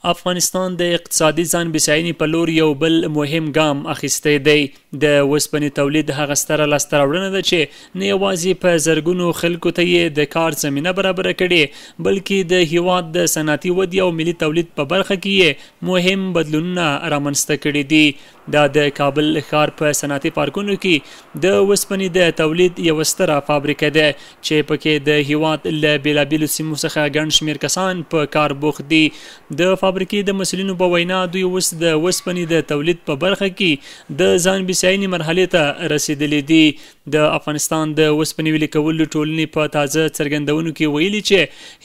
افغانستان د اقتصادي ځان بسیاینې په لور یو بل مهم ګام اخیستی دی. د اوسپنې تولید هغه ستره لاسته راوړنه ده چې نه یوازې په زرګونو خلکو ته یې د کار زمینه برابره کړې، بلکې د هیواد د صنعتي ودې او ملي تولید په برخه کې یې مهم بدلونونه رامنځته کړي دي. دا د کابل ښار په صنعتي پارکونو کې د اوسپنې د تولید یوه ستره فابریکه ده چې پکې د هیواد له بېلابېلو سیمو څخه ګڼ شمېر کسان په کار بوخت دي. د فابریکې د مسؤلینو په وینا دوی اوس د اوسپنې د تولید په برخه کې د ځان بسیاینې مرحلې ته رسیدلي دي. د افغانستان د اوسپنې ویلې کولو ټولنې په تازه څرګندونو کې ویلي چې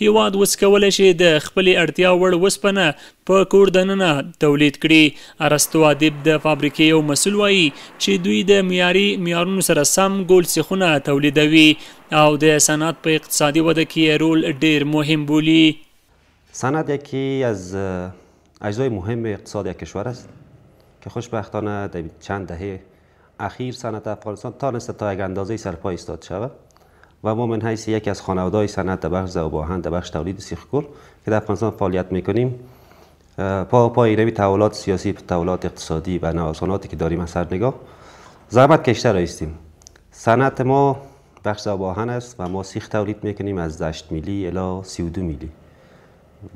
هیواد اوس کولی شي د خپلې اړتیا وړ اوسپنه په کور دننه تولید کړي. ارستو ادیب د فابریکې یو مسؤل وایي چې دوی د معیارونو سره سم ګول سیخونه تولیدوي او د صنعت په اقتصادي وده کې رول ډیر مهم بولي. صنعت یکی از اجزای مهم اقتصاد یک کشور است که خوشبختانه در چند دهه اخیر صنعت افغانستان تانسته تا یک اندازه سرپای ایستاد شود و ما من حیث یکی از خانواده‌های صنعت در بخش ذوب آهن در بخش تولید سیخ‌کل که در افغانستان فعالیت میکنیم پای روی تحولات سیاسی، تحولات اقتصادی و نوساناتی که داریم از سر نگاه زحمت کشته رایستیم. صنعت ما بخش ذوب آهن است و ما سیخ تولید میکنیم از 8 میلی الی 32 میلی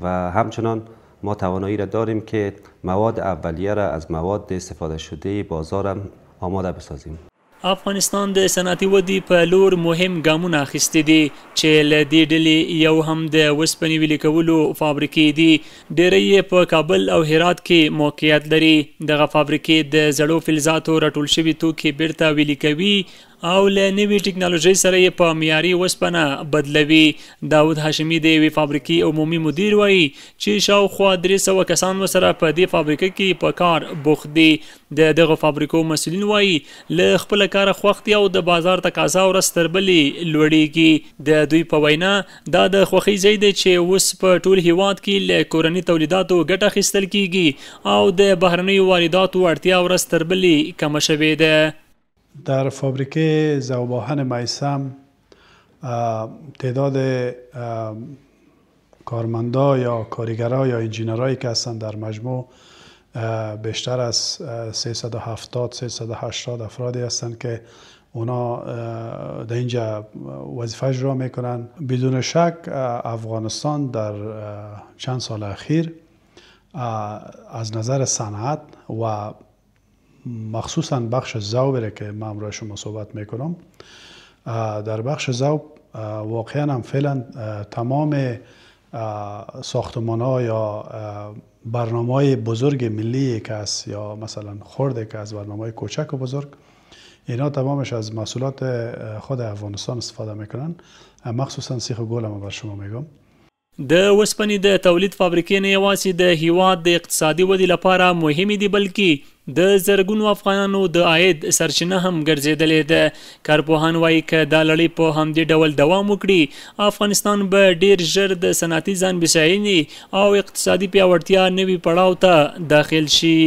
و همچنان ما توانایی را داریم که مواد اولیه را از مواد استفاده شده بازار هم آماده بسازیم. افغانستان د صنعتي ودې په لور مهم ګامونه اخیستي دي چې له دې ډلې یو هم د اوسپنې ویلې کولو فابریکې دي. ډېری یې په کابل او هرات کې موقعیت لري. دغه فابریکې د زړو فلزاتو راټول شوي توکي بیرته ویلې کوي او له نوې ټکنالوژۍ سره یې په معیاري اوسپنه بدلوي. داود هاشمي د یوې فابریکې عمومي مدیر وایي چې شاوخوا 300 کسان ورسره په دې فابریکه کې په کار بوخت دي. د دغه فابریکو مسؤلین وایي له خپله کاره خوښ دي او د بازار تقاضا ورځ تر بلې لوړیږي. د دوی په وینا دا د خوښۍ ځای دی چې اوس په ټول هیواد کې له کورني تولیداتو ګټه اخیستل کیږي او د بهرنیو وارداتو اړتیا ورځ تر بلې کمه شوې ده. در فابریکه ذوب آهن میثم تعداد کارمندا یا کارگرها یا انجینرهایی که هستند در مجموع بیشتر از 370-380 افرادی هستند که اونا در اینجا وظیفه اجرا میکنن. بدون شک افغانستان در چند سال اخیر از نظر صنعت و مخصوصا بخش ذوب که من امروز شما صحبت میکنم، در بخش ذوب واقعا هم فعلا تمام ساختمان ها یا برنامه های بزرگ ملی که هست یا مثلا خرده که از برنامه های کوچک و بزرگ، اینا تمامش از محصولات خود افغانستان استفاده میکنن. مخصوصا سیخ گل هم بر شما میگم. د اوسپنې د تولید فابریکې نه یوازې د هیواد د اقتصادي ودې لپاره مهمې دي بلکې د زرګونو افغانانو د عاید سرچینه هم ګرځېدلې ده. کارپوهان وایي که دا لړۍ په همدې ډول دوام وکړي افغانستان به ډیر ژر د صنعتي ځان بسیاینې او اقتصادي پیاوړتیا نوي پړاو ته داخل شي.